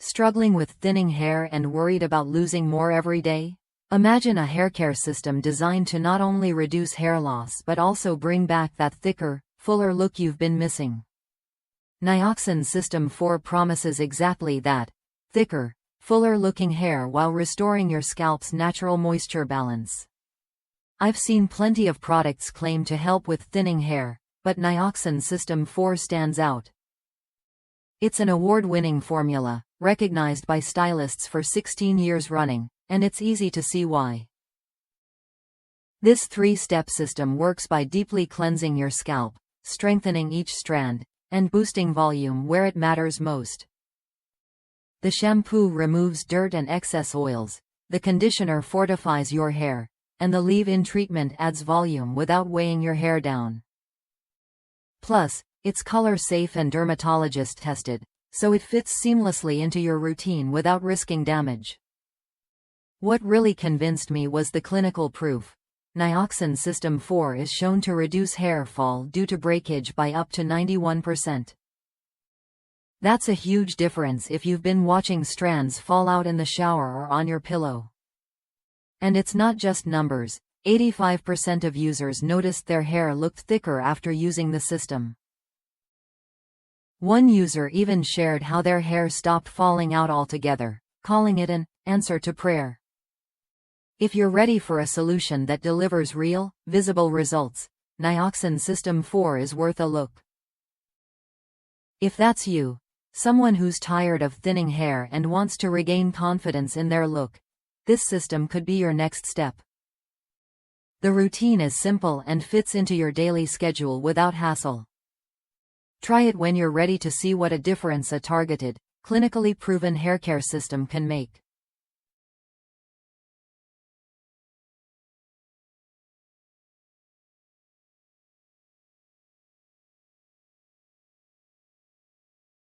Struggling with thinning hair and worried about losing more every day? Imagine a haircare system designed to not only reduce hair loss but also bring back that thicker, fuller look you've been missing. Nioxin System 4 promises exactly that: thicker, fuller-looking hair while restoring your scalp's natural moisture balance. I've seen plenty of products claim to help with thinning hair, but Nioxin System 4 stands out. It's an award-winning formula, recognized by stylists for 16 years running, and it's easy to see why. This three-step system works by deeply cleansing your scalp, strengthening each strand, and boosting volume where it matters most. The shampoo removes dirt and excess oils, the conditioner fortifies your hair, and the leave-in treatment adds volume without weighing your hair down. Plus, it's color-safe and dermatologist-tested, so it fits seamlessly into your routine without risking damage. What really convinced me was the clinical proof. Nioxin System 4 is shown to reduce hair fall due to breakage by up to 91%. That's a huge difference if you've been watching strands fall out in the shower or on your pillow. And it's not just numbers. 85% of users noticed their hair looked thicker after using the system. One user even shared how their hair stopped falling out altogether, calling it an answer to prayer. If you're ready for a solution that delivers real, visible results, Nioxin System 4 is worth a look. If that's you, someone who's tired of thinning hair and wants to regain confidence in their look, this system could be your next step. The routine is simple and fits into your daily schedule without hassle. Try it when you're ready to see what a difference a targeted, clinically proven haircare system can make.